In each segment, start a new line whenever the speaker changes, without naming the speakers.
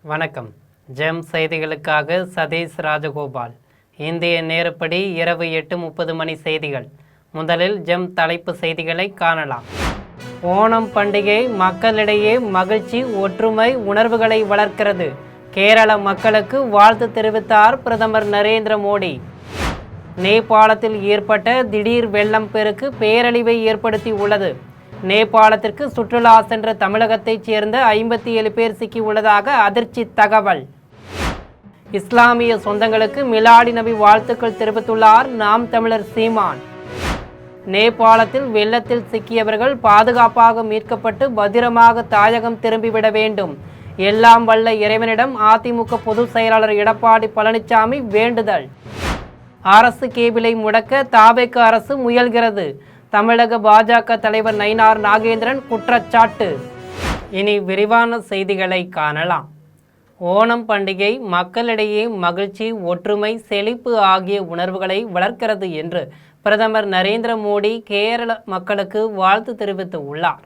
வணக்கம். ஜெம் செய்திகளுக்காக சதீஷ் ராஜகோபால். இந்திய நேரப்படி இரவு 8:30 மணி செய்திகள். முதலில் ஜெம் தலைப்பு செய்திகளை காணலாம். ஓணம் பண்டிகை மக்களிடையே மகிழ்ச்சி, ஒற்றுமை உணர்வுகளை வளர்க்கிறது. கேரள மக்களுக்கு வாழ்த்து தெரிவித்தார் பிரதமர் நரேந்திர மோடி. நேபாளத்தில் ஏற்பட்ட திடீர் வெள்ளம் பெருக்கு பேரழிவை ஏற்படுத்தி உள்ளது. நேபாளத்திற்கு சுற்றுலா சென்ற தமிழகத்தைச் சேர்ந்த 57 பேர் சிக்கியுள்ளதாக அதிர்ச்சி தகவல். இஸ்லாமிய சொந்தங்களுக்கு மிலாடி நபி வாழ்த்துக்கள் தெரிவித்துள்ளார் நாம் தமிழர் சீமான். நேபாளத்தில் வெள்ளத்தில் சிக்கியவர்கள் பாதுகாப்பாக மீட்கப்பட்டு பத்திரமாக தாயகம் திரும்பிவிட வேண்டும். எல்லாம் வல்ல இறைவனிடம் அதிமுக பொதுச் செயலாளர் எடப்பாடி பழனிசாமி வேண்டுதல். அரசு கேபிளை முடக்க தாவேக அரசு முயல்கிறது. தமிழக பாஜக தலைவர் நயினார் நாகேந்திரன் குற்றச்சாட்டு. இனி விரிவான செய்திகளை காணலாம். ஓணம் பண்டிகை மக்களிடையே மகிழ்ச்சி, ஒற்றுமை, செழிப்பு ஆகிய உணர்வுகளை வளர்க்கிறது என்று பிரதமர் நரேந்திர மோடி கேரள மக்களுக்கு வாழ்த்து தெரிவித்து உள்ளார்.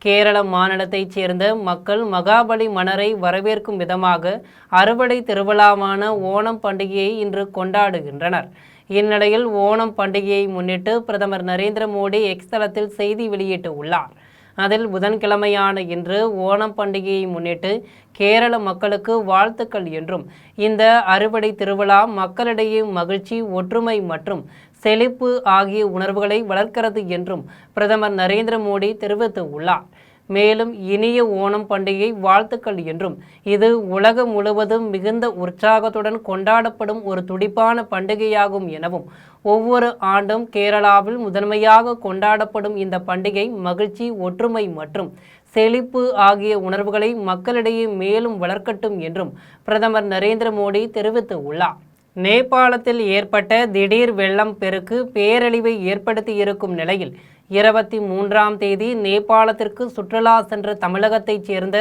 கேரள மாநிலத்தைச் சேர்ந்த மக்கள் மகாபலி மன்னரை வரவேற்கும் விதமாக அறுவடை திருவிழாவான ஓணம் பண்டிகையை இன்று கொண்டாடுகின்றனர். இந்நிலையில் ஓணம் பண்டிகையை முன்னிட்டு பிரதமர் நரேந்திர மோடி எக்ஸ் தளத்தில் செய்தி வெளியிட்டு உள்ளார். அதில் புதன்கிழமையான இன்று ஓணம் பண்டிகையை முன்னிட்டு கேரள மக்களுக்கு வாழ்த்துக்கள் என்றும், இந்த அறுவடை திருவிழா மக்களிடையே மகிழ்ச்சி, ஒற்றுமை மற்றும் செழிப்பு ஆகிய உணர்வுகளை வளர்க்கிறது என்றும் பிரதமர் நரேந்திர மோடி தெரிவித்து உள்ளார். மேலும் இனிய ஓணம் பண்டிகை வாழ்த்துக்கள் என்றும், இது உலகம் முழுவதும் மிகுந்த உற்சாகத்துடன் கொண்டாடப்படும் ஒரு துடிப்பான பண்டிகையாகும் எனவும், ஒவ்வொரு ஆண்டும் கேரளாவில் முதன்மையாக கொண்டாடப்படும் இந்த பண்டிகை மகிழ்ச்சி, ஒற்றுமை மற்றும் செழிப்பு ஆகிய உணர்வுகளை மக்களிடையே மேலும் வளர்க்கட்டும் என்றும் பிரதமர் நரேந்திர மோடி தெரிவித்து உள்ளார். நேபாளத்தில் ஏற்பட்ட திடீர் வெள்ளம் பெருக்கு பேரழிவை ஏற்படுத்தி இருக்கும் நிலையில் 23ஆம் தேதி நேபாளத்திற்கு சுற்றுலா சென்ற தமிழகத்தைச் சேர்ந்த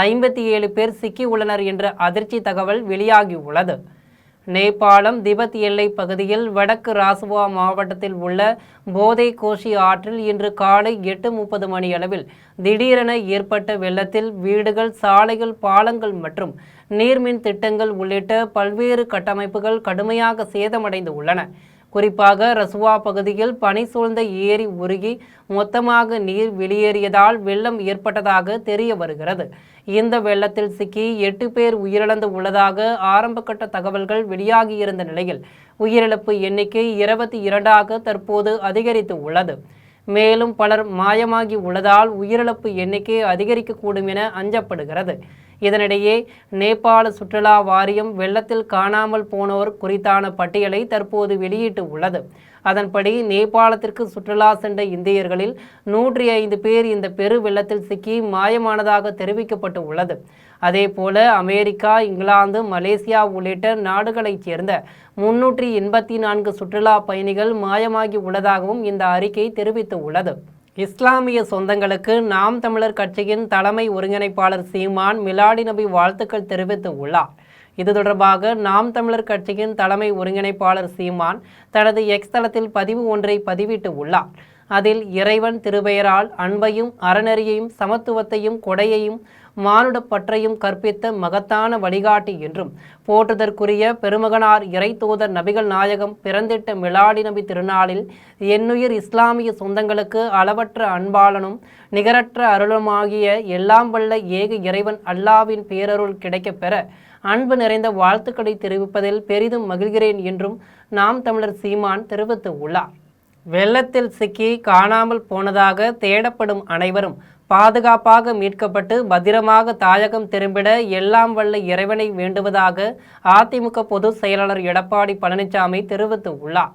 57 பேர் சிக்கியுள்ளனர் என்ற அதிர்ச்சி தகவல் வெளியாகியுள்ளது. நேபாளம் திபெத் எல்லை பகுதியில் வடக்கு ராசுவா மாவட்டத்தில் உள்ள போதை கோஷி ஆற்றில் இன்று காலை 8:30 மணியளவில் திடீரென ஏற்பட்ட வெள்ளத்தில் வீடுகள், சாலைகள், பாலங்கள் மற்றும் நீர்மின் திட்டங்கள் உள்ளிட்ட பல்வேறு கட்டமைப்புகள் கடுமையாக சேதமடைந்து உள்ளன. குறிப்பாக ரசுவா பகுதியில் பனி சூழ்ந்த ஏரி உருகி மொத்தமாக நீர் வெளியேறியதால் வெள்ளம் ஏற்பட்டதாக தெரிய வருகிறது. இந்த வெள்ளத்தில் சிக்கி 8 பேர் உயிரிழந்து உள்ளதாக ஆரம்பகட்ட தகவல்கள் வெளியாகியிருந்த நிலையில் உயிரிழப்பு எண்ணிக்கை 22ஆக தற்போது அதிகரித்து உள்ளது. மேலும் பலர் மாயமாகி உள்ளதால் உயிரிழப்பு எண்ணிக்கை அதிகரிக்கக்கூடும் என அஞ்சப்படுகிறது. இதனிடையே நேபாள சுற்றுலா வாரியம் வெள்ளத்தில் காணாமல் போனோர் குறித்தான பட்டியலை தற்போது வெளியிட்டு உள்ளது. அதன்படி நேபாளத்திற்கு சுற்றுலா சென்ற இந்தியர்களில் 105 பேர் இந்த பெரு வெள்ளத்தில் சிக்கி மாயமானதாக தெரிவிக்கப்பட்டு உள்ளது. அதேபோல அமெரிக்கா, இங்கிலாந்து, மலேசியா உள்ளிட்ட நாடுகளைச் சேர்ந்த 384 சுற்றுலா பயணிகள் மாயமாகி உள்ளதாகவும் இந்த அறிக்கை தெரிவித்து உள்ளது. இஸ்லாமிய சொந்தங்களுக்கு நாம் தமிழர் கட்சியின் தலைமை ஒருங்கிணைப்பாளர் சீமான் மிலாடி நபி வாழ்த்துக்கள் தெரிவித்து உள்ளார். இது தொடர்பாக நாம் தமிழர் கட்சியின் தலைமை ஒருங்கிணைப்பாளர் சீமான் தனது எக்ஸ் தளத்தில் பதிவு ஒன்றை பதிவிட்டு உள்ளார். அதில் இறைவன் திருபெயரால் அன்பையும் அறநெறியையும் சமத்துவத்தையும் கொடையையும் மானுட பற்றையும் கற்பித்த மகத்தான வழிகாட்டி என்றும், போற்றுதற்குரிய பெருமகனார் இறை தூதர் நபிகள் நாயகம் பிறந்திட்ட மிலாடி நபி திருநாளில் என்னுயிர் இஸ்லாமிய சொந்தங்களுக்கு அளவற்ற அன்பாளனும் நிகரற்ற அருளுமாகிய எல்லாம் வல்ல ஏக இறைவன் அல்லாவின் பேரருள் கிடைக்கப் பெற அன்பு நிறைந்த வாழ்த்துக்களை தெரிவிப்பதில் பெரிதும் மகிழ்கிறேன் என்றும் நாம் தமிழர் சீமான் தெரிவித்து உள்ளார். வெள்ளத்தில் சிக்கி காணாமல் போனதாக தேடப்படும் அனைவரும் பாதுகாப்பாக மீட்கப்பட்டு பத்திரமாக தாயகம் திரும்பிட எல்லாம் வல்ல இறைவனை வேண்டுவதாக அதிமுக பொதுச் செயலாளர் எடப்பாடி பழனிசாமி தெரிவித்து உள்ளார்.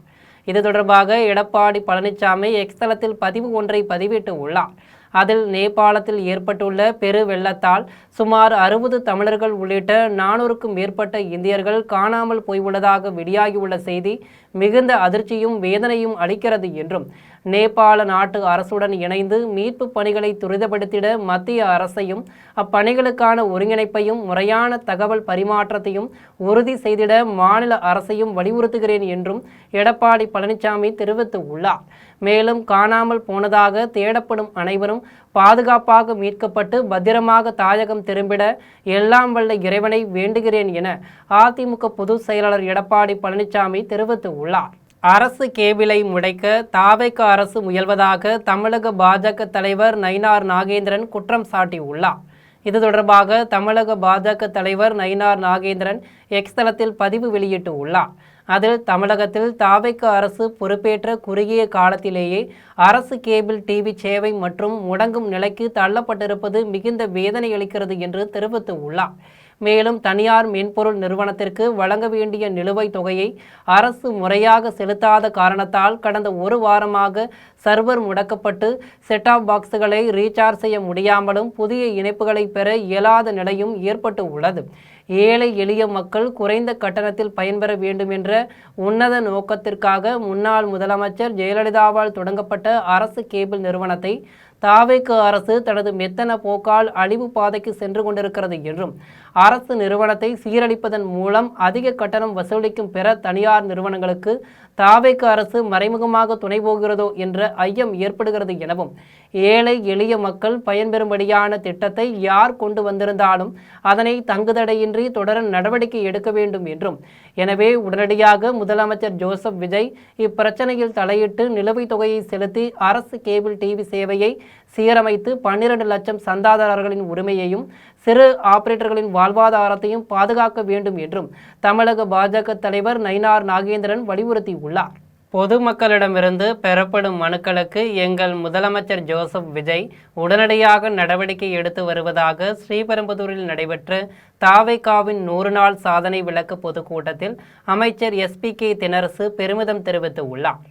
இது தொடர்பாக எடப்பாடி பழனிசாமி எக்ஸ் தளத்தில் பதிவு ஒன்றை பதிவிட்டு உள்ளார். அதில் நேபாளத்தில் ஏற்பட்டுள்ள பெரு வெள்ளத்தால் சுமார் 60 தமிழர்கள் உள்ளிட்ட 400க்கும் மேற்பட்ட இந்தியர்கள் காணாமல் போயுள்ளதாக வெளியாகியுள்ள செய்தி மிகுந்த அதிர்ச்சியும் வேதனையும் அளிக்கிறது என்றும், நேபாள நாட்டு அரசுடன் இணைந்து மீட்பு பணிகளை துரிதப்படுத்திட மத்திய அரசையும் அப்பணிகளுக்கான ஒருங்கிணைப்பையும் முறையான தகவல் பரிமாற்றத்தையும் உறுதி செய்திட மாநில அரசையும் வலியுறுத்துகிறேன் என்றும் எடப்பாடி பழனிசாமி தெரிவித்து உள்ளார். மேலும் காணாமல் போனதாக தேடப்படும் அனைவரும் பாதுகாப்பாக மீட்கப்பட்டு பத்திரமாக தாயகம் திரும்பிட எல்லாம் வல்ல இறைவனை வேண்டுகிறேன் என அதிமுக பொதுச் செயலாளர் எடப்பாடி பழனிசாமி தெரிவித்துள்ளார். அரசு கேபிளை முடைக்க தாவேக அரசு முயல்வதாக தமிழக பாஜக தலைவர் நயினார் நாகேந்திரன் குற்றம் சாட்டியுள்ளார். இது தொடர்பாக தமிழக பாஜக தலைவர் நயினார் நாகேந்திரன் எக்ஸ் தளத்தில் பதிவு வெளியிட்டுள்ளார். அதில் தமிழகத்தில் தாவேக அரசு பொறுப்பேற்ற குறுகிய காலத்திலேயே அரசு கேபிள் டிவி சேவை மற்றும் முடங்கும் நிலைக்கு தள்ளப்பட்டிருப்பது மிகுந்த வேதனை அளிக்கிறது என்று தெரிவித்துள்ளார். மேலும் தனியார் மென்பொருள் நிறுவனத்திற்கு வழங்க வேண்டிய நிலுவைத் தொகையை அரசு முறையாக செலுத்தாத காரணத்தால் கடந்த ஒரு வாரமாக சர்வர் முடக்கப்பட்டு செட்டாப் பாக்ஸுகளை ரீசார்ஜ் செய்ய முடியாமலும் புதிய இணைப்புகளை பெற இயலாத நிலையும் ஏற்பட்டு உள்ளது. ஏழை எளிய மக்கள் குறைந்த கட்டணத்தில் பயன்பெற வேண்டும் என்ற உன்னத நோக்கத்திற்காக முன்னாள் முதலமைச்சர் ஜெயலலிதாவால் தொடங்கப்பட்ட அரசு கேபிள் நிறுவனத்தை தாவேக அரசு தனது மெத்தன போக்கால் அழிவு பாதைக்கு சென்று கொண்டிருக்கிறது என்றும் அரசு நிறுவனத்தை சீரழிப்பதன் மூலம் அதிக கட்டணம் வசூலிக்கும் பிற தனியார் நிறுவனங்களுக்கு தாவேக அரசு மறைமுகமாக துணை போகிறதோ என்ற ஐயம் ஏற்படுகிறது எனவும் ஏழை எளிய மக்கள் பயன்பெறும்படியான திட்டத்தை யார் கொண்டு வந்திருந்தாலும் அதனை தங்குதடையின்றி தொடர நடவடிக்கை எடுக்க வேண்டும் என்றும் எனவே உடனடியாக முதலமைச்சர் ஜோசப் விஜய் இப்பிரச்சனையில் தலையிட்டு நிலுவைத் தொகையை செலுத்தி அரசு கேபிள் டிவி சேவையை சீரமைத்து 12 லட்சம் சந்தாதாரர்களின் உரிமையையும் சிறு ஆபரேட்டர்களின் வாழ்வாதாரத்தையும் பாதுகாக்க வேண்டும் என்றும் தமிழக பாஜக தலைவர் நயினார் நாகேந்திரன் வலியுறுத்தியுள்ளார். பொதுமக்களிடமிருந்து பெறப்படும் மனுக்களுக்கு எங்கள் முதலமைச்சர் ஜோசப் விஜய் உடனடியாக நடவடிக்கை எடுத்து வருவதாக ஸ்ரீபெரும்புதூரில் நடைபெற்ற தாவேகாவின் 100 நாள் சாதனை விளக்க பொதுக்கூட்டத்தில் அமைச்சர் SP.K. தென்னரசு பெருமிதம் தெரிவித்துள்ளார்.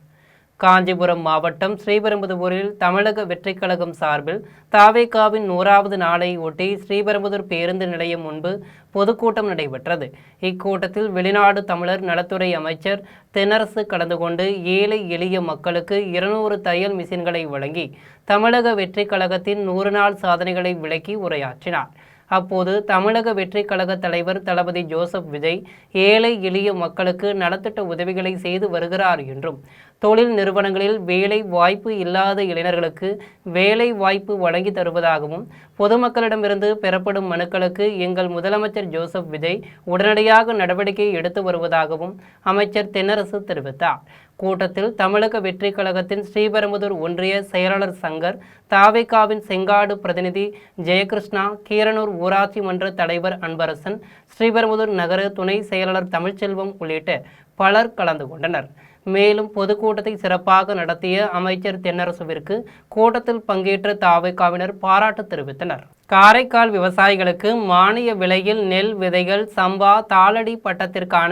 காஞ்சிபுரம் மாவட்டம் ஸ்ரீபெரும்புதூரில் தமிழக வெற்றிக் கழகம் சார்பில் தாவேகாவின் 100வது நாளை ஒட்டி ஸ்ரீபெரும்புதூர் பேருந்து நிலையம் முன்பு பொதுக்கூட்டம் நடைபெற்றது. இக்கூட்டத்தில் வெளிநாடு தமிழர் நலத்துறை அமைச்சர் தென்னரசு கலந்து கொண்டு ஏழை எளிய மக்களுக்கு 200 தையல் மிஷின்களை வழங்கி தமிழக வெற்றிக் கழகத்தின் 100 நாள் சாதனைகளை விளக்கி உரையாற்றினார். அப்போது தமிழக வெற்றிக் கழக தலைவர் தளபதி ஜோசப் விஜய் ஏழை எளிய மக்களுக்கு நலத்திட்ட உதவிகளை செய்து வருகிறார் என்றும் தொழில் நிறுவனங்களில் வேலை வாய்ப்பு இல்லாத இளைஞர்களுக்கு வேலை வாய்ப்பு வழங்கி தருவதாகவும் பொதுமக்களிடமிருந்து பெறப்படும் மனுக்களுக்கு எங்கள் முதலமைச்சர் ஜோசப் விஜய் உடனடியாக நடவடிக்கை எடுத்து வருவதாகவும் அமைச்சர் தென்னரசு தெரிவித்தார். கூட்டத்தில் தமிழக வெற்றிக் கழகத்தின் ஸ்ரீபெரும்புதூர் ஒன்றிய செயலாளர் சங்கர், தாவேகாவின் செங்காடு பிரதிநிதி ஜெயகிருஷ்ணா, கீரனூர் ஊராட்சி மன்ற தலைவர் அன்பரசன், ஸ்ரீபெரும்புதூர் நகர துணை செயலாளர் தமிழ்ச்செல்வம் உள்ளிட்ட பலர் கலந்து கொண்டனர். மேலும் பொதுக்கூட்டத்தை சிறப்பாக நடத்திய அமைச்சர் தென்னரசுவிற்கு கூட்டத்தில் பங்கேற்ற தாவேகாவினர் பாராட்டு தெரிவித்தனர். காரைக்கால் விவசாயிகளுக்கு மானிய விலையில் நெல் விதைகள் சம்பா தாளடி பட்டத்திற்கான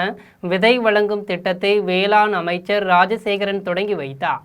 விதை வழங்கும் திட்டத்தை வேளாண் அமைச்சர் ராஜசேகரன் தொடங்கி வைத்தார்.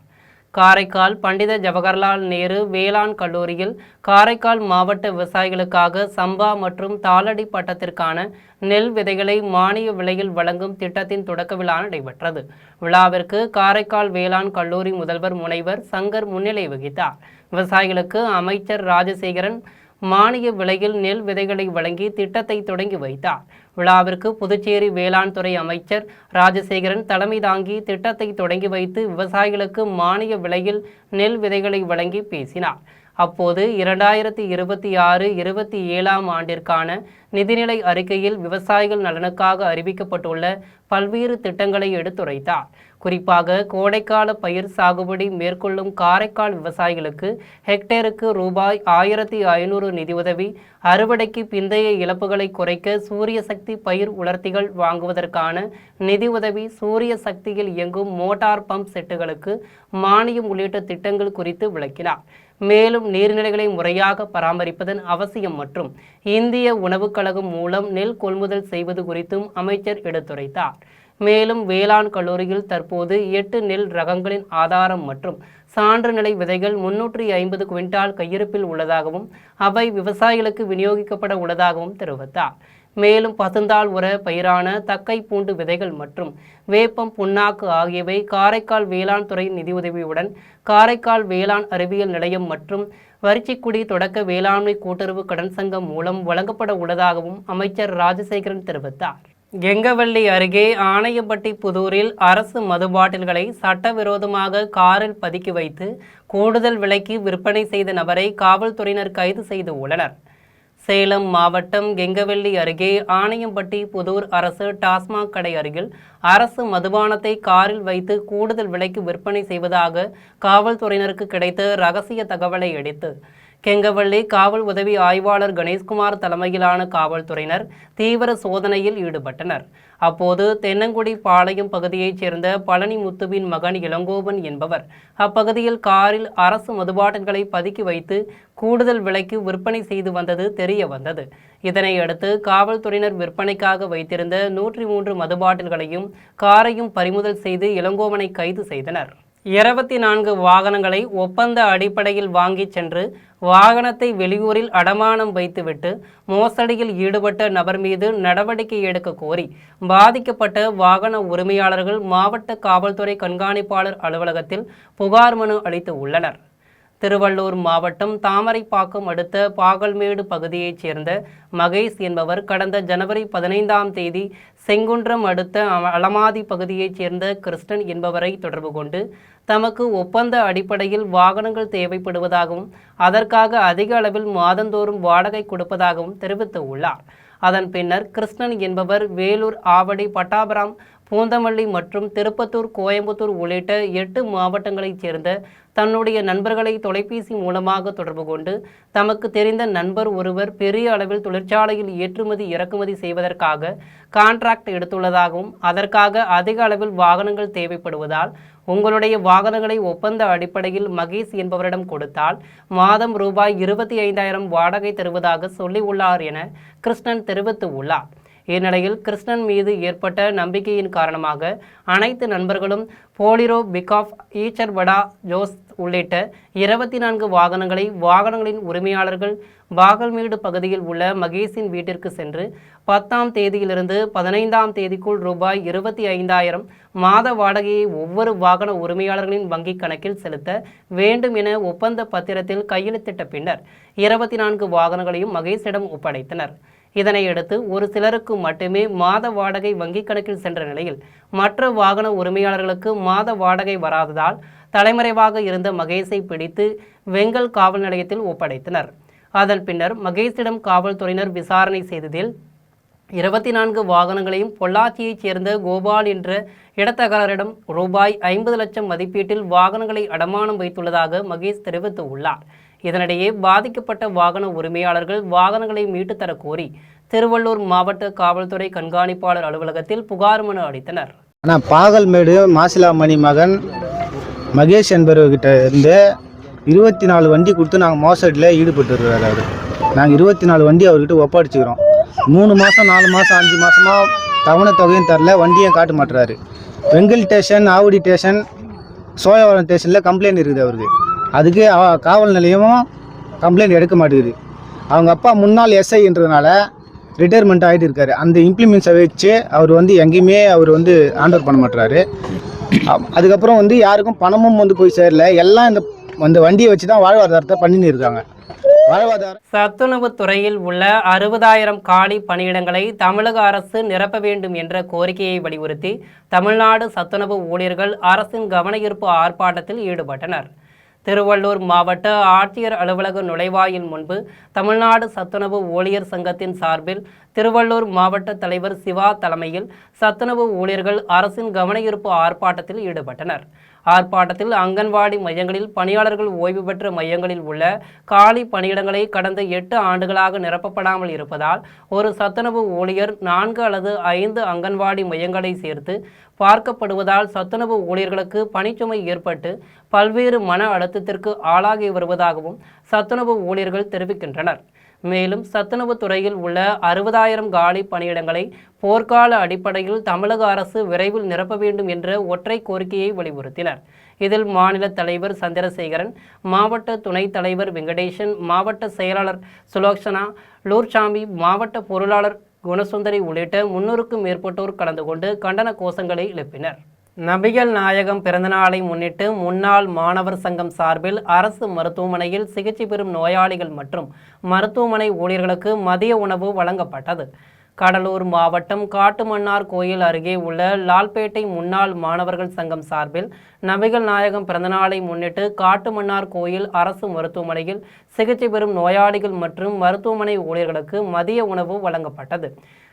காரைக்கால் பண்டித ஜவஹர்லால் நேரு வேளாண் கல்லூரியில் காரைக்கால் மாவட்ட விவசாயிகளுக்காக சம்பா மற்றும் தாளடி பட்டத்திற்கான நெல் விதைகளை மானிய விலையில் வழங்கும் திட்டத்தின் தொடக்க விழா நடைபெற்றது. விழாவிற்கு காரைக்கால் வேளாண் கல்லூரி முதல்வர் முனைவர் சங்கர் முன்னிலை வகித்தார். விவசாயிகளுக்கு அமைச்சர் ராஜசேகரன் மானிய விலையில் நெல் விதைகளை வழங்கி திட்டத்தை தொடங்கி வைத்தார். விழாவிற்கு புதுச்சேரி வேளாண் துறை அமைச்சர் ராஜசேகரன் தலைமை தாங்கி திட்டத்தை தொடங்கி வைத்து விவசாயிகளுக்கு மானிய விலையில் நெல் விதைகளை வழங்கி பேசினார். அப்போது 2026-27 ஆண்டிற்கான நிதிநிலை அறிக்கையில் விவசாயிகள் நலனுக்காக அறிவிக்கப்பட்டுள்ள பல்வேறு திட்டங்களை எடுத்துரைத்தார். குறிப்பாக கோடைக்கால பயிர் சாகுபடி மேற்கொள்ளும் காரைக்கால் விவசாயிகளுக்கு ஹெக்டேருக்கு ரூபாய் 1500 நிதியுதவி, அறுவடைக்கு பிந்தைய இழப்புகளை குறைக்க சூரிய சக்தி பயிர் உலர்த்திகள் வாங்குவதற்கான நிதியுதவி, சூரிய சக்தியில் இயங்கும் மோட்டார் பம்ப் செட்டுகளுக்கு மானியம் உள்ளிட்ட திட்டங்கள் குறித்து விளக்கினார். மேலும் நீர்நிலைகளை முறையாக பராமரிப்பதன் அவசியம் மற்றும் இந்திய உணவுக் கழகம் மூலம் நெல் கொள்முதல் செய்வது குறித்தும் அமைச்சர் எடுத்துரைத்தார். மேலும் வேளாண் கல்லூரியில் தற்போது 8 நெல் ரகங்களின் ஆதாரம் மற்றும் சான்று நிலை விதைகள் 350 குவிண்டால் கையிருப்பில் உள்ளதாகவும் அவை விவசாயிகளுக்கு விநியோகிக்கப்பட உள்ளதாகவும் தெரிவித்தார். மேலும் பசுந்தாள் உர பயிரான தக்கை பூண்டு விதைகள் மற்றும் வேப்பம் புண்ணாக்கு ஆகியவை காரைக்கால் வேளாண் துறை நிதியுதவியுடன் காரைக்கால் வேளாண் அறிவியல் நிலையம் மற்றும் வரிச்சிக்குடி தொடக்க வேளாண்மை கூட்டுறவு கடன் சங்கம் மூலம் வழங்கப்பட உள்ளதாகவும் அமைச்சர் ராஜசேகரன் தெரிவித்தார். கெங்கவல்லி அருகே ஆணையம்பட்டி புதூரில் அரசு மது பாட்டில்களை சட்டவிரோதமாக காரில் பதுக்கி வைத்து கூடுதல் விலைக்கு விற்பனை செய்த நபரை காவல்துறையினர் கைது செய்து உள்ளனர். சேலம் மாவட்டம் கெங்கவல்லி அருகே ஆணையம்பட்டி புதூர் அரசு டாஸ்மாக் கடை அருகில் அரசு மதுபானத்தை காரில் வைத்து கூடுதல் விலைக்கு விற்பனை செய்வதாக காவல்துறையினருக்கு கிடைத்த ரகசிய தகவலை அடுத்து கெங்கவல்லி காவல் உதவி ஆய்வாளர் கணேஷ்குமார் தலைமையிலான காவல்துறையினர் தீவிர சோதனையில் ஈடுபட்டனர். அப்போது தென்னங்குடி பாளையம் பகுதியைச் சேர்ந்த பழனி முத்துவின் மகன் இளங்கோவன் என்பவர் அப்பகுதியில் காரில் அரசு மதுபாட்டில்களை பதுக்கி வைத்து கூடுதல் விலைக்கு விற்பனை செய்து வந்தது தெரிய வந்தது. இதனையடுத்து காவல்துறையினர் விற்பனைக்காக வைத்திருந்த 103 மதுபாட்டில்களையும் காரையும் பறிமுதல் செய்து இளங்கோவனை கைது செய்தனர். 24 வாகனங்களை ஒப்பந்த அடிப்படையில் வாங்கி சென்று வாகனத்தை வெளியூரில் அடமானம் வைத்துவிட்டு மோசடியில் ஈடுபட்ட நபர் மீது நடவடிக்கை எடுக்க கோரி பாதிக்கப்பட்ட வாகன உரிமையாளர்கள் மாவட்ட காவல்துறை கண்காணிப்பாளர் அலுவலகத்தில் புகார் மனு அளித்து உள்ளனர். திருவள்ளூர் மாவட்டம் தாமரைப்பாக்கம் அடுத்த பாகல்மேடு பகுதியைச் சேர்ந்த மகேஷ் என்பவர் கடந்த ஜனவரி 15ஆம் தேதி செங்குன்றம் அடுத்த அலமாதி பகுதியைச் சேர்ந்த கிருஷ்ணன் என்பவரை தொடர்பு கொண்டு தமக்கு ஒப்பந்த அடிப்படையில் வாகனங்கள் தேவைப்படுவதாகவும் அதற்காக அதிக அளவில் மாதந்தோறும் வாடகை கொடுப்பதாகவும் தெரிவித்து உள்ளார். அதன் பின்னர் கிருஷ்ணன் என்பவர் வேலூர், ஆவடி, பட்டாபுரம், பூந்தமல்லி மற்றும் திருப்பத்தூர், கோயம்புத்தூர் உள்ளிட்ட 8 மாவட்டங்களைச் சேர்ந்த தன்னுடைய நண்பர்களை தொலைபேசி மூலமாக தொடர்பு கொண்டு தமக்கு தெரிந்த நண்பர் ஒருவர் பெரிய அளவில் தொழிற்சாலையில் ஏற்றுமதி இறக்குமதி செய்வதற்காக கான்ட்ராக்ட் எடுத்துள்ளதாகவும் அதற்காக அதிக அளவில் வாகனங்கள் தேவைப்படுவதால் உங்களுடைய வாகனங்களை ஒப்பந்த அடிப்படையில் மகேஷ் என்பவரிடம் கொடுத்தால் மாதம் ரூபாய் 25,000 வாடகை தருவதாக சொல்லியுள்ளார் என கிருஷ்ணன் தெரிவித்து உள்ளார். இந்நிலையில் கிருஷ்ணன் மீது ஏற்பட்ட நம்பிக்கையின் காரணமாக அனைத்து நண்பர்களும் போலிரோ, பிகாப், ஈச்சர் வடா, ஜோஸ் உள்ளிட்ட 24 வாகனங்களை வாகனங்களின் உரிமையாளர்கள் பாகல்மேடு பகுதியில் உள்ள மகேஷின் வீட்டிற்கு சென்று 10ஆம் தேதியிலிருந்து 15ஆம் தேதிக்குள் ரூபாய் 25,000 மாத வாடகையை ஒவ்வொரு வாகன உரிமையாளர்களின் வங்கிக் கணக்கில் செலுத்த வேண்டும் என ஒப்பந்த பத்திரத்தில் கையெழுத்திட்ட பின்னர் 24 வாகனங்களையும் மகேஷிடம் ஒப்படைத்தனர். இதனையடுத்து ஒரு சிலருக்கு மட்டுமே மாத வாடகை வங்கிக் கணக்கில் சென்ற நிலையில் மற்ற வாகன உரிமையாளர்களுக்கு மாத வாடகை வராததால் தலைமறைவாக இருந்த மகேஷை பிடித்து வெங்கல் காவல் நிலையத்தில் ஒப்படைத்தனர். அதன் பின்னர் மகேஷிடம் காவல்துறையினர் விசாரணை செய்ததில் 24 வாகனங்களையும் பொள்ளாச்சியைச் சேர்ந்த கோபால் என்ற இடத்தகராரிடம் ரூபாய் 50 லட்சம் மதிப்பீட்டில் வாகனங்களை அடமானம் வைத்துள்ளதாக மகேஷ் தெரிவித்து உள்ளார். இதனிடையே பாதிக்கப்பட்ட வாகன உரிமையாளர்கள் வாகனங்களை மீட்டுத்தர கோரி திருவள்ளூர் மாவட்ட காவல்துறை கண்காணிப்பாளர் அலுவலகத்தில் புகார் மனு அளித்தனர்.
ஆனால் பாகல்மேடு மாசிலாமணி மகன் மகேஷ் என்பவர்கிட்ட இருந்து 24 வண்டி கொடுத்து நாங்கள் மோசடியில் ஈடுபட்டு இருக்கிறார். அவர் நாங்கள் 24 வண்டி அவர்கிட்ட ஒப்படைச்சிக்கிறோம். 3 மாதம் 4 மாதம் 5 மாதமாக தவணை தொகையும் தரல, வண்டியும் காட்ட மாட்டுறாரு. வெங்கல் ஸ்டேஷன், ஆவடி ஸ்டேஷன், சோழவரம் ஸ்டேஷனில் கம்ப்ளைண்ட் இருக்குது அவருக்கு. அதுக்கு காவல் நிலையமும் கம்ப்ளைண்ட் எடுக்க மாட்டேங்குது. அவங்க அப்பா முன்னாள் எஸ்ஐன்றதுனால ரிட்டையர்மெண்ட் ஆகிட்டு இருக்காரு. அந்த இம்ப்ளிமெண்ட்ஸை வச்சு அவர் எங்கேயுமே அவர் ஆண்டர் பண்ண மாட்டுறாரு. அதுக்கப்புறம் யாருக்கும் பணமும் போய் சேரல. எல்லாம் இந்த வண்டியை வச்சு தான் வாழ்வாதாரத்தை பண்ணின்னு இருக்காங்க.
சத்துணவு துறையில் உள்ள 60,000 காலி பணியிடங்களை தமிழக அரசு நிரப்ப வேண்டும் என்ற கோரிக்கையை வலியுறுத்தி தமிழ்நாடு சத்துணவு ஊழியர்கள் அரசின் கவனஈர்ப்பு ஆர்ப்பாட்டத்தில் ஈடுபட்டனர். திருவள்ளூர் மாவட்ட ஆட்சியர் அலுவலக நுழைவாயில் முன்பு தமிழ்நாடு சத்துணவு ஊழியர் சங்கத்தின் சார்பில் திருவள்ளூர் மாவட்ட தலைவர் சிவா தலைமையில் சத்துணவு ஊழியர்கள் அரசின் கவனஈர்ப்பு ஆர்ப்பாட்டத்தில் ஈடுபட்டனர். ஆர்ப்பாட்டத்தில் அங்கன்வாடி மையங்களில் பணியாளர்கள் ஓய்வு பெற்ற மையங்களில் உள்ள காலி பணியிடங்களை கடந்த 8 ஆண்டுகளாக நிரப்பப்படாமல் இருப்பதால் ஒரு சத்துணவு ஊழியர் 4 அல்லது 5 அங்கன்வாடி மையங்களை சேர்த்து பார்க்கப்படுவதால் சத்துணவு ஊழியர்களுக்கு பணிச்சுமை ஏற்பட்டு பல்வேறு மன அழுத்தத்திற்கு ஆளாகி வருவதாகவும் சத்துணவு ஊழியர்கள் தெரிவிக்கின்றனர். மேலும் சத்துணவு துறையில் உள்ள 60,000 காலி பணியிடங்களை போர்க்கால அடிப்படையில் தமிழக அரசு விரைவில் நிரப்ப வேண்டும் என்ற ஒற்றை கோரிக்கையை வலியுறுத்தினர். இதில் மாநில தலைவர் சந்திரசேகரன், மாவட்ட துணைத் தலைவர் வெங்கடேசன், மாவட்ட செயலாளர் சுலோக்ஷனா, லூர்சாமி, மாவட்ட பொருளாளர் குணசுந்தரி உள்ளிட்ட 300க்கும் மேற்பட்டோர் கலந்து கொண்டு கண்டன கோஷங்களை எழுப்பினர். நபிகள் நாயகம் பிறந்தநாளை முன்னிட்டு முன்னாள் மாணவர் சங்கம் சார்பில் அரசு மருத்துவமனையில் சிகிச்சை பெறும் நோயாளிகள் மற்றும் மருத்துவமனை ஊழியர்களுக்கு மதிய உணவு வழங்கப்பட்டது. கடலூர் மாவட்டம் காட்டுமன்னார் கோயில் அருகே உள்ள லால்பேட்டை முன்னாள் மாணவர்கள் சங்கம் சார்பில் நபிகள் நாயகம் பிறந்தநாளை முன்னிட்டு காட்டுமன்னார் கோயில் அரசு மருத்துவமனையில் சிகிச்சை பெறும் நோயாளிகள் மற்றும் மருத்துவமனை ஊழியர்களுக்கு மதிய உணவு வழங்கப்பட்டது.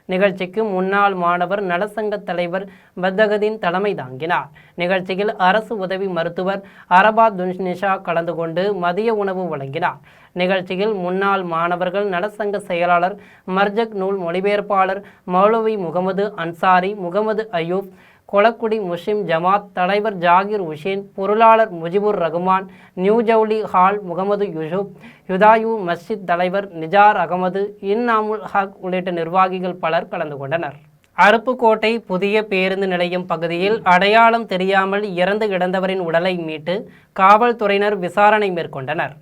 நிகழ்ச்சிக்கு முன்னாள் மாணவர் நலசங்க தலைவர் பத்தகதீன் தலைமை தாங்கினார். நிகழ்ச்சியில் அரசு உதவி மருத்துவர் அரபாத் துன்னிஷா கலந்து கொண்டு மதிய உணவு வழங்கினார். நிகழ்ச்சியில் முன்னாள் மாணவர்கள் நலசங்க செயலாளர் மர்ஜக் நூல் மொழிபெயர்ப்பாளர் மௌலவி முகமது அன்சாரி, முகமது அயூப், கொளக்குடி முஸ்லிம் ஜமாத் தலைவர் ஜாகிர் உஷேன், பொருளாளர் முஜிபுர் ரகுமான், நியூ ஜவுலி ஹால் முகமது யூசுப், யுதாயு மஸ்ஜித் தலைவர் நிஜார் அகமது, இன்னாமுல் ஹக் உள்ளிட்ட நிர்வாகிகள் பலர் கலந்து கொண்டனர். அருப்புக்கோட்டை புதிய பேருந்து நிலையம் பகுதியில் அடையாளம் தெரியாமல் இறந்து கிடந்தவரின் உடலை மீட்டு காவல்துறையினர் விசாரணை மேற்கொண்டனர்.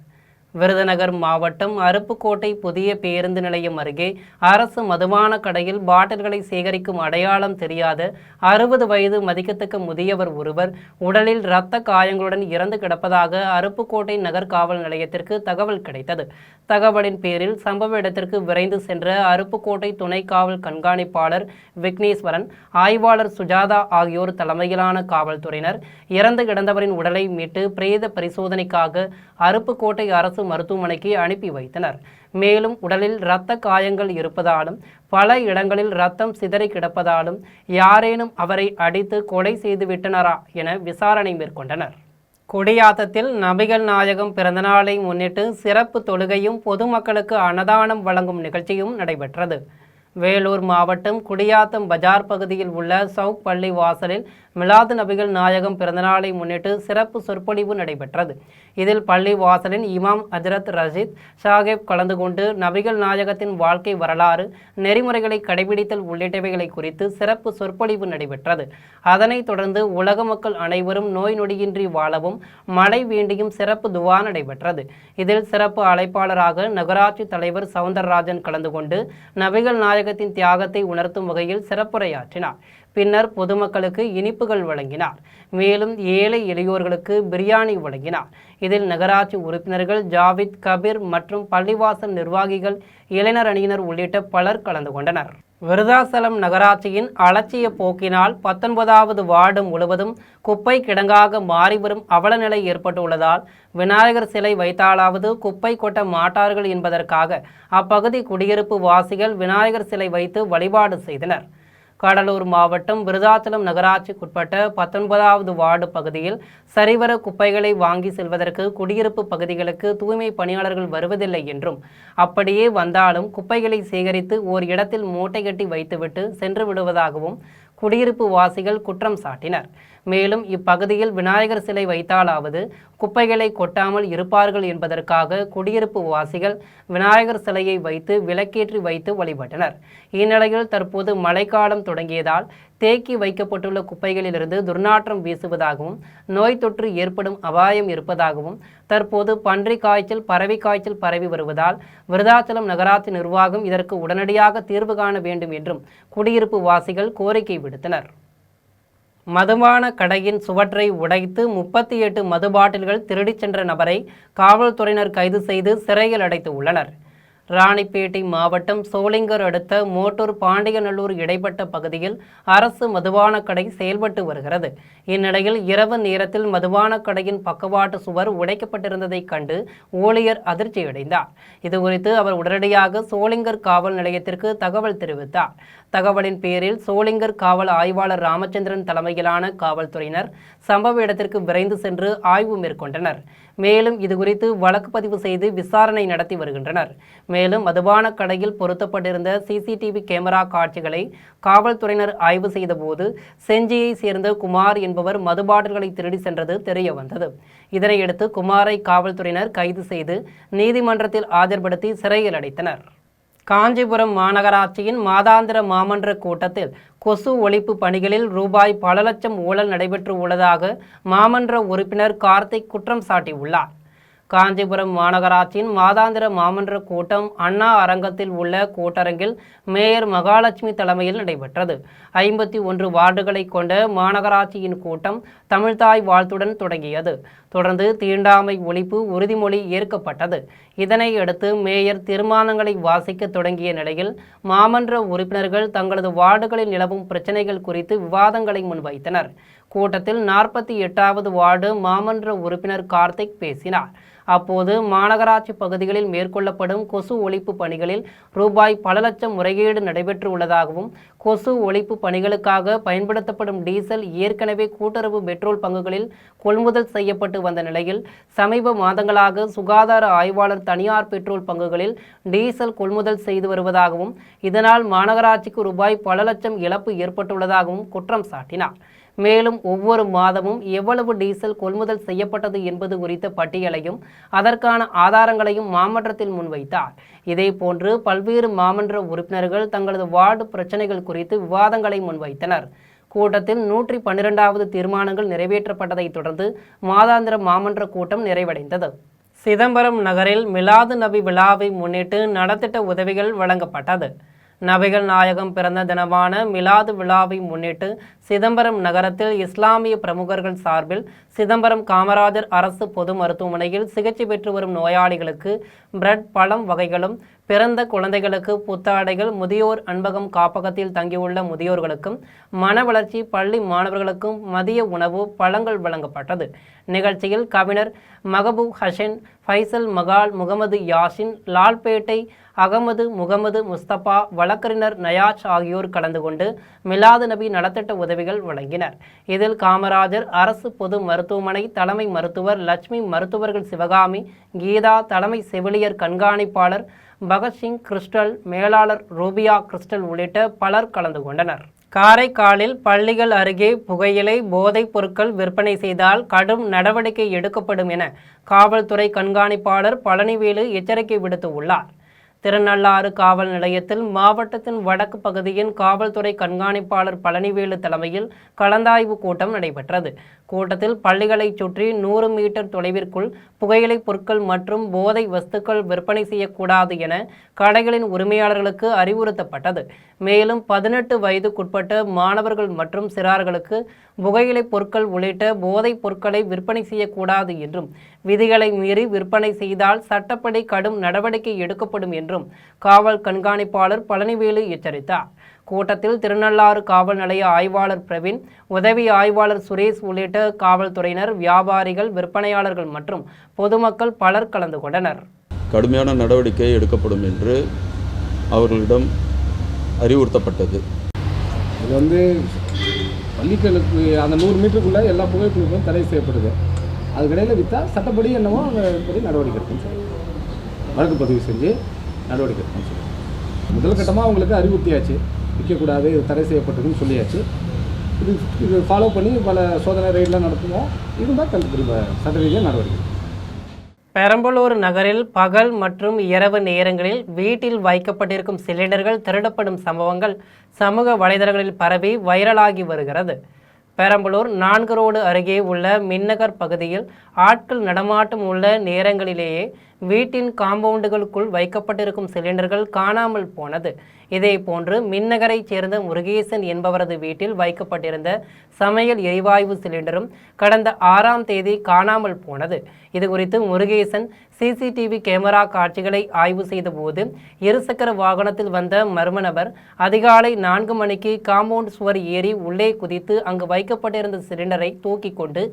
விருதுநகர் மாவட்டம் அருப்புக்கோட்டை புதிய பேருந்து நிலையம் அருகே அரசு மதுபான கடையில் பாட்டில்களை சேகரிக்கும் அடையாளம் தெரியாத 60 வயது மதிக்கத்தக்க முதியவர் ஒருவர் உடலில் இரத்த காயங்களுடன் இறந்து கிடப்பதாக அருப்புக்கோட்டை நகர் காவல் நிலையத்திற்கு தகவல் கிடைத்தது. தகவலின் பேரில் சம்பவ இடத்திற்கு விரைந்து சென்ற அருப்புக்கோட்டை துணை காவல் கண்காணிப்பாளர் விக்னேஸ்வரன், ஆய்வாளர் சுஜாதா ஆகியோர் தலைமையிலான காவல்துறையினர் இறந்து கிடந்தவரின் உடலை மீட்டு பிரேத பரிசோதனைக்காக அருப்புக்கோட்டை அரசு மருத்துவமனைக்கு அனுப்பி வைத்தனர். மேலும் உடலில் இரத்த காயங்கள் இருப்பதாலும் பல இடங்களில் இரத்தம் சிதறி கிடப்பதாலும் யாரேனும் அவரை அடித்து கொலை செய்துவிட்டனரா என விசாரணை மேற்கொண்டனர். குடியாத்தத்தில் நபிகள் நாயகம் பிறந்தநாளை முன்னிட்டு சிறப்பு தொழுகையும் பொதுமக்களுக்கு அன்னதானம் வழங்கும் நிகழ்ச்சியும் நடைபெற்றது. வேலூர் மாவட்டம் குடியாத்தம் பஜார் பகுதியில் உள்ள சவுக் பள்ளி வாசலில் மிலாது நபிகள் நாயகம் பிறந்தநாளை முன்னிட்டு சிறப்பு சொற்பொழிவு நடைபெற்றது. இதில் பள்ளி வாசலின் இமாம் ஹஜ்ரத் ரஷீத் சாஹிப் கலந்து கொண்டு நபிகள் நாயகத்தின் வாழ்க்கை வரலாறு, நெறிமுறைகளை கடைபிடித்தல் உள்ளிட்டவைகளை குறித்து சிறப்பு சொற்பொழிவு நடைபெற்றது. அதனைத் தொடர்ந்து உலக மக்கள் அனைவரும் நோய் நொடியின்றி வாழவும் மழை வேண்டியும் சிறப்பு துவா நடைபெற்றது. இதில் சிறப்பு அழைப்பாளராக நகராட்சி தலைவர் சவுந்தரராஜன் கலந்து கொண்டு நபிகள் நாயகத்தின் தியாகத்தை உணர்த்தும் வகையில் சிறப்புரையாற்றினார். பின்னர் பொதுமக்களுக்கு இனிப்புகள் வழங்கினார். மேலும் ஏழை எளியோர்களுக்கு பிரியாணி வழங்கினார். இதில் நகராட்சி உறுப்பினர்கள் ஜாவித், கபீர் மற்றும் பள்ளிவாசல் நிர்வாகிகள், இளைஞர் அணியினர் உள்ளிட்ட பலர் கலந்து கொண்டனர். விருதாசலம் நகராட்சியின் அலட்சிய போக்கினால் 19வது வார்டு முழுவதும் குப்பை கிடங்காக மாறிவரும் அவலநிலை ஏற்பட்டுள்ளதால் விநாயகர் சிலை வைத்தாலாவது குப்பை கொட்ட மாட்டார்கள் என்பதற்காக அப்பகுதி குடியிருப்பு வாசிகள் விநாயகர் சிலை வைத்து வழிபாடு செய்தனர். கடலூர் மாவட்டம் விருதாச்சலம் நகராட்சிக்குட்பட்ட 19வது வார்டு பகுதியில் சரிவர குப்பைகளை வாங்கி செல்வதற்கு குடியிருப்பு பகுதிகளுக்கு தூய்மை பணியாளர்கள் வருவதில்லை என்றும், அப்படியே வந்தாலும் குப்பைகளை சேகரித்து ஓர் இடத்தில் மூட்டை கட்டி வைத்துவிட்டு சென்று விடுவதாகவும் குடியிருப்பு வாசிகள் குற்றம் சாட்டினர். மேலும் இப்பகுதியில் விநாயகர் சிலை வைத்தாலாவது குப்பைகளை கொட்டாமல் இருப்பார்கள் என்பதற்காக குடியிருப்பு வாசிகள் விநாயகர் சிலையை வைத்து விளக்கேற்றி வைத்து வழிபட்டனர். இந்நிலையில் தற்போது மழைக்காலம் தொடங்கியதால் தேக்கி வைக்கப்பட்டுள்ள குப்பைகளிலிருந்து துர்நாற்றம் வீசுவதாகவும் நோய் தொற்று ஏற்படும் அபாயம் இருப்பதாகவும் தற்போது பன்றி காய்ச்சல், பறவை காய்ச்சல் பரவி வருவதால் விருதாச்சலம் நகராட்சி நிர்வாகம் இதற்கு உடனடியாக தீர்வு காண வேண்டும் என்றும் குடியிருப்பு வாசிகள் கோரிக்கை விடுத்தனர். மதுபான கடையின் சுவற்றை உடைத்து 38 மது பாட்டில்கள் திருடிச் சென்ற நபரை காவல்துறையினர் கைது செய்து சிறையில் அடைத்து உள்ளனர். ராணிப்பேட்டை மாவட்டம் சோளிங்கர் அடுத்த மோட்டூர் பாண்டியநல்லூர் இடைப்பட்ட பகுதியில் அரசு மதுபான கடை செயல்பட்டு வருகிறது. இந்நிலையில் இரவு நேரத்தில் மதுபான கடையின் பக்கவாட்டு சுவர் உடைக்கப்பட்டிருந்ததைக் கண்டு ஊழியர் அதிர்ச்சியடைந்தார். இதுகுறித்து அவர் உடனடியாக சோளிங்கர் காவல் நிலையத்திற்கு தகவல் தெரிவித்தார். தகவலின் பேரில் சோளிங்கர் காவல் ஆய்வாளர் ராமச்சந்திரன் தலைமையிலான காவல்துறையினர் சம்பவ இடத்திற்கு விரைந்து சென்று ஆய்வு மேற்கொண்டனர். மேலும் இதுகுறித்து வழக்கு பதிவு செய்து விசாரணை நடத்தி வருகின்றனர். மேலும் மதுபான கடையில் பொருத்தப்பட்டிருந்த சிசிடிவி கேமரா காட்சிகளை காவல்துறையினர் ஆய்வு செய்தபோது செஞ்சியை சேர்ந்த குமார் என்பவர் மது பாட்டில்களை திருடி சென்றது தெரிய வந்தது. இதனையடுத்து குமாரை காவல்துறையினர் கைது செய்து நீதிமன்றத்தில் ஆஜர்படுத்தி சிறையில் அடைத்தனர். காஞ்சிபுரம் மாநகராட்சியின் மாதாந்திர மாமன்ற கூட்டத்தில் கொசு ஒழிப்பு பணிகளில் ரூபாய் பல லட்சம் ஊழல் நடைபெற்று உள்ளதாக மாமன்ற உறுப்பினர் கார்த்திக் குற்றம் சாட்டியுள்ளார். காஞ்சிபுரம் மாநகராட்சியின் மாதாந்திர மாமன்ற கூட்டம் அண்ணா அரங்கத்தில் உள்ள கூட்டரங்கில் மேயர் மகாலட்சுமி தலைமையில் நடைபெற்றது. 51 வார்டுகளை கொண்ட மாநகராட்சியின் கூட்டம் தமிழ்தாய் வாழ்த்துடன் தொடங்கியது. தொடர்ந்து தீண்டாமை ஒழிப்பு உறுதிமொழி ஏற்கப்பட்டது. இதனையடுத்து மேயர் தீர்மானங்களை வாசிக்க தொடங்கிய நிலையில் மாமன்ற உறுப்பினர்கள் தங்களது வார்டுகளில் நிலவும் பிரச்சினைகள் குறித்து விவாதங்களை முன்வைத்தனர். கூட்டத்தில் 48வது வார்டு மாமன்ற உறுப்பினர் கார்த்திக் பேசினார். அப்போது மாநகராட்சி பகுதிகளில் மேற்கொள்ளப்படும் கொசு ஒழிப்பு பணிகளில் ரூபாய் பல லட்சம் முறைகேடு நடைபெற்று உள்ளதாகவும், கொசு ஒழிப்பு பணிகளுக்காக பயன்படுத்தப்படும் டீசல் ஏற்கனவே கூட்டுறவு பெட்ரோல் பங்குகளில் கொள்முதல் செய்யப்பட்டு வந்த நிலையில் சமீப மாதங்களாக சுகாதார ஆய்வாளர் தனியார் பெட்ரோல் பங்குகளில் டீசல் கொள்முதல் செய்து வருவதாகவும், இதனால் மாநகராட்சிக்கு ரூபாய் பல லட்சம் இழப்பு ஏற்பட்டுள்ளதாகவும் குற்றம் சாட்டினார். மேலும் ஒவ்வொரு மாதமும் எவ்வளவு டீசல் கொள்முதல் செய்யப்பட்டது என்பது குறித்த பட்டியலையும் அதற்கான ஆதாரங்களையும் மாமன்றத்தில் முன்வைத்தார். இதேபோன்று பல்வேறு மாமன்ற உறுப்பினர்கள் தங்களது வார்டு பிரச்சினைகள் குறித்து விவாதங்களை முன்வைத்தனர். கூட்டத்தில் 112வது தீர்மானங்கள் நிறைவேற்றப்பட்டதைத் தொடர்ந்து மாதாந்திர மாமன்ற கூட்டம் நிறைவடைந்தது. சிதம்பரம் நகரில் மிலாது நபி விழாவை முன்னிட்டு நலத்திட்ட உதவிகள் வழங்கப்பட்டது. நபிகள் நாயகம் பிறந்த தினமான மிலாது விழாவை முன்னிட்டு சிதம்பரம் நகரத்தில் இஸ்லாமிய பிரமுகர்கள் சார்பில் சிதம்பரம் காமராஜர் அரசு பொது மருத்துவமனையில் சிகிச்சை பெற்று வரும் நோயாளிகளுக்கு பிரெட், பழம் வகைகளும், பிறந்த குழந்தைகளுக்கு புத்தாடைகள், முதியோர் அன்பகம் காப்பகத்தில் தங்கியுள்ள முதியோர்களுக்கும், மன வளர்ச்சி பள்ளி மாணவர்களுக்கும் மதிய உணவு, பழங்கள் வழங்கப்பட்டது. நிகழ்ச்சியில் கவிஞர் மகபூப் ஹசன், ஃபைசல் மகால், முகமது யாசின், லால்பேட்டை அகமது முகமது முஸ்தபா, வழக்கறிஞர் நயாஜ் ஆகியோர் கலந்து கொண்டு மிலாது நபி நலத்திட்ட உதவிகள் வழங்கினர். இதில் காமராஜர் அரசு பொது மருத்துவமனை தலைமை மருத்துவர் லட்சுமி, மருத்துவர்கள் சிவகாமி, கீதா, தலைமை செவிலியர் கண்காணிப்பாளர் பகத்சிங், கிறிஸ்டல், மேலாளர் ரூபியா கிறிஸ்டல் உள்ளிட்ட பலர் கலந்து கொண்டனர். காரைக்காலில் பள்ளிகள் அருகே புகையிலை, போதைப் பொருட்கள் விற்பனை செய்தால் கடும் நடவடிக்கை எடுக்கப்படும் என காவல்துறை கண்காணிப்பாளர் பழனிவேலு எச்சரிக்கை விடுத்துள்ளார். திருநள்ளாறு காவல் நிலையத்தில் மாவட்டத்தின் வடக்கு பகுதியின் காவல்துறை கண்காணிப்பாளர் பழனிவேலு தலைமையில் கலந்தாய்வு கூட்டம் நடைபெற்றது. கூட்டத்தில் பள்ளிகளை சுற்றி 100 மீட்டர் தொலைவிற்குள் புகையிலை பொருட்கள் மற்றும் போதை வஸ்துக்கள் விற்பனை செய்யக்கூடாது என கடைகளின் உரிமையாளர்களுக்கு அறிவுறுத்தப்பட்டது. மேலும் 18 வயதுக்குட்பட்ட மாணவர்கள் மற்றும் சிறார்களுக்கு புகையிலை பொருட்கள் உள்ளிட்ட போதைப் பொருட்களை விற்பனை செய்யக்கூடாது என்றும், விதிகளை மீறி விற்பனை செய்தால் சட்டப்படி கடும் நடவடிக்கை எடுக்கப்படும் என்றும் காவல் கண்காணிப்பாளர் பழனிவேலு எச்சரித்தார். கூட்டத்தில் திருநள்ளாறு காவல் நிலைய ஆய்வாளர் பிரவீன், உதவி ஆய்வாளர் சுரேஷ் உள்ளிட்ட காவல்துறையினர், வியாபாரிகள், விற்பனையாளர்கள் மற்றும் பொதுமக்கள் பலர் கலந்து கொண்டனர்.
கடுமையான நடவடிக்கை எடுக்கப்படும் என்று அவர்களிடம் அறிவுறுத்தப்பட்டது.
இது பள்ளிகளுக்கு அந்த 100 மீட்டருக்குள்ளே எல்லா புகைப்பொருட்களும் தடை செய்யப்படுது. அதுக்கிடையில் விற்றா சட்டப்படி என்னவோ படி நடவடிக்கை எடுக்குன்னு சொல்லி வழக்கு பதிவு செஞ்சு நடவடிக்கை எடுக்குன்னு சொல்லி முதல் கட்டமாக அவங்களுக்கு அறிவுறுத்தியாச்சு. விற்கக்கூடாது, இது தடை செய்யப்பட்டதுன்னு சொல்லியாச்சு. இது ஃபாலோ பண்ணி பல சோதனை ரெய்டெலாம் நடத்துவோம். இருந்தால் திரும்ப சட்ட ரீதியாக நடவடிக்கை.
பெரம்பலூர் நகரில் பகல் மற்றும் இரவு நேரங்களில் வீட்டில் வைக்கப்பட்டிருக்கும் சிலிண்டர்கள் திருடப்படும் சம்பவங்கள் சமூக வலைதளங்களில் பரவி வைரலாகி வருகிறது. பெரம்பலூர் 4 ரோடு அருகே உள்ள மின்னகர் பகுதியில் ஆட்கள் நடமாட்டம் உள்ள நேரங்களிலேயே வீட்டின் காம்பவுண்டுகளுக்குள் வைக்கப்பட்டிருக்கும் சிலிண்டர்கள் காணாமல் போனது. இதேபோன்று மின்னகரைச் சேர்ந்த முருகேசன் என்பவரது வீட்டில் வைக்கப்பட்டிருந்த சமையல் எரிவாயு சிலிண்டரும் கடந்த 6ஆம் தேதி காணாமல் போனது. இதுகுறித்து முருகேசன் சிசிடிவி கேமரா காட்சிகளை ஆய்வு செய்தபோது இருசக்கர வாகனத்தில் வந்த மர்ம நபர் அதிகாலை 4 மணிக்கு காம்பவுண்ட் சுவர் ஏறி உள்ளே குதித்து அங்கு வைக்கப்பட்டிருந்த சிலிண்டரை தூக்கி கொண்டு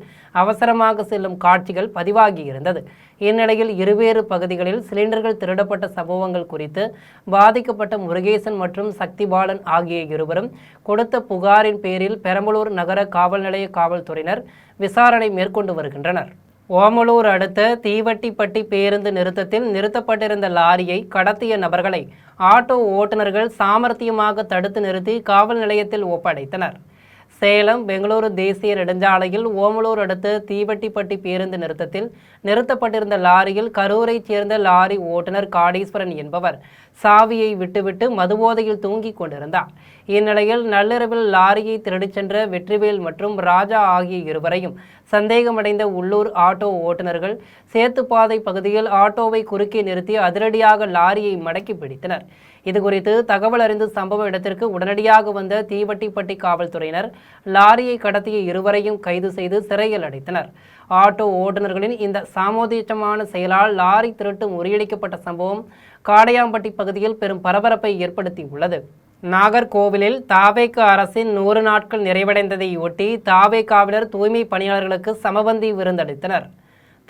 அவசரமாக செல்லும் காட்சிகள் பதிவாகியிருந்தது. இந்நிலையில் இருவேறு பகுதிகளில் சிலிண்டர்கள் திருடப்பட்ட சம்பவங்கள் குறித்து பாதிக்கப்பட்ட முருகேசன் மற்றும் சக்திபாலன் ஆகிய இருவரும் கொடுத்த புகாரின் பேரில் பெரம்பலூர் நகர காவல் நிலைய காவல்துறையினர் விசாரணை மேற்கொண்டு வருகின்றனர். ஓமலூர் அடுத்த தீவட்டிப்பட்டி பேருந்து நிறுத்தத்தில் நிறுத்தப்பட்டிருந்த லாரியை கடத்திய நபர்களை ஆட்டோ ஓட்டுநர்கள் சாமர்த்தியமாக தடுத்து நிறுத்தி காவல் நிலையத்தில் ஒப்படைத்தனர். சேலம் பெங்களூரு தேசிய நெடுஞ்சாலையில் ஓமலூர் அடுத்த தீவட்டிப்பட்டி பேருந்து நிறுத்தத்தில் நிறுத்தப்பட்டிருந்த லாரியில் கரூரைச் சேர்ந்த லாரி ஓட்டுநர் காடீஸ்வரன் என்பவர் சாவியை விட்டுவிட்டு மதுபோதையில் தூங்கிக் கொண்டிருந்தார். இந்நிலையில் நள்ளிரவில் லாரியை திருடிச் சென்ற வெற்றிவேல் மற்றும் ராஜா ஆகிய இருவரையும் சந்தேகமடைந்த உள்ளூர் ஆட்டோ ஓட்டுநர்கள் சேத்துப்பாதை பகுதியில் ஆட்டோவை குறுக்கே நிறுத்தி அதிரடியாக லாரியை மடக்கி பிடித்தனர். இதுகுறித்து தகவல் அறிந்து சம்பவ இடத்திற்கு உடனடியாக வந்த தீவட்டிப்பட்டி காவல்துறையினர் லாரியை கடத்திய இருவரையும் கைது செய்து சிறையில் அடைத்தனர். ஆட்டோ ஓட்டுநர்களின் இந்த சாமோதிச்சமான செயலால் லாரி திருட்டு முறியடிக்கப்பட்ட சம்பவம் காடையாம்பட்டி பகுதியில் பெரும் பரபரப்பை ஏற்படுத்தியுள்ளது. நாகர்கோவிலில் தாவேக அரசின் 100 நாட்கள் நிறைவடைந்ததை ஒட்டி தாவேகாவினர் தூய்மை பணியாளர்களுக்கு சமபந்தி விருந்தளித்தனர்.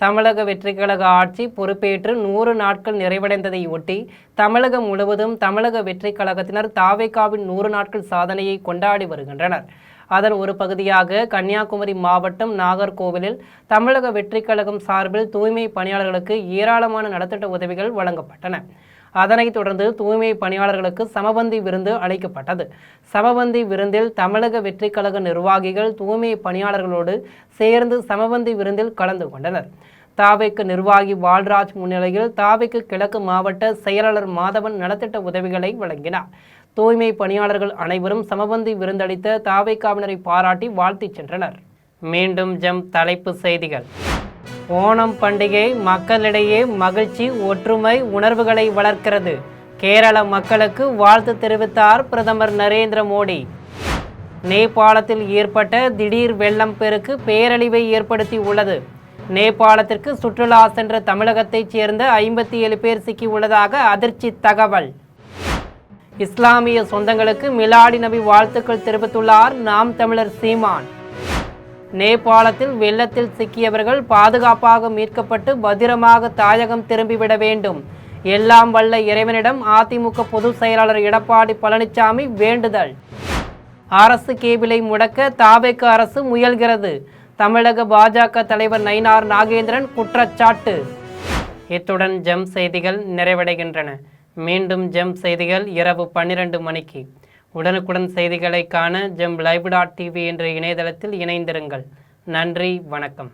தமிழக வெற்றிக் கழக ஆட்சி பொறுப்பேற்று 100 நாட்கள் நிறைவடைந்ததை ஒட்டி தமிழகம் முழுவதும் தமிழக வெற்றிக் கழகத்தினர் தாவேகாவின் 100 நாட்கள் சாதனையை கொண்டாடி வருகின்றனர். அதன் ஒரு பகுதியாக கன்னியாகுமரி மாவட்டம் நாகர்கோவிலில் தமிழக வெற்றிக் கழகம் சார்பில் தூய்மை பணியாளர்களுக்கு ஏராளமான நலத்திட்ட உதவிகள் வழங்கப்பட்டன. அதனைத் தொடர்ந்து தூய்மை பணியாளர்களுக்கு சமபந்தி விருந்து அளிக்கப்பட்டது. சமபந்தி விருந்தில் தமிழக வெற்றிக் கழக நிர்வாகிகள் தூய்மை பணியாளர்களோடு சேர்ந்து சமபந்தி விருந்தில் கலந்து கொண்டனர். தாவேக்கு நிர்வாகி பால்ராஜ் முன்னிலையில் தாவேக்கு கிழக்கு மாவட்ட செயலாளர் மாதவன் நலத்திட்ட உதவிகளை வழங்கினார். தூய்மை பணியாளர்கள் அனைவரும் சமபந்தி விருந்தளித்த தாவேக்காவினரை பாராட்டி வாழ்த்தி சென்றனர். மீண்டும் ஜம் தலைப்பு செய்திகள். ஓணம் பண்டிகை மக்களிடையே மகிழ்ச்சி, ஒற்றுமை உணர்வுகளை வளர்க்கிறது. கேரள மக்களுக்கு வாழ்த்து தெரிவித்தார் பிரதமர் நரேந்திர மோடி. நேபாளத்தில் ஏற்பட்ட திடீர் வெள்ளம் பெருக்கு பேரழிவை ஏற்படுத்தி உள்ளது. நேபாளத்திற்கு சுற்றுலா சென்ற தமிழகத்தைச் சேர்ந்த 57 பேர் சிக்கியுள்ளதாக அதிர்ச்சி தகவல். இஸ்லாமிய சொந்தங்களுக்கு மிலாடி நபி வாழ்த்துக்கள் தெரிவித்துள்ளார் நாம் தமிழர் சீமான். நேபாளத்தில் வெள்ளத்தில் சிக்கியவர்கள் பாதுகாப்பாக மீட்கப்பட்டு பத்திரமாக தாயகம் திரும்பிவிட வேண்டும். எல்லாம் வல்ல இறைவனிடம் அதிமுக பொதுச் செயலாளர் எடப்பாடி பழனிசாமி வேண்டுதல். அரசு கேபிளை முடக்க தாவேக அரசு முயல்கிறது. தமிழக பாஜக தலைவர் நயினார் நாகேந்திரன் குற்றச்சாட்டு. இத்துடன் ஜெம் செய்திகள் நிறைவடைகின்றன. மீண்டும் ஜெம் செய்திகள் இரவு 12 மணிக்கு. உடனுக்குடன் செய்திகளை காண ஜெம் லைவ்.tv என்ற இணையதளத்தில் இணைந்திருங்கள். நன்றி, வணக்கம்.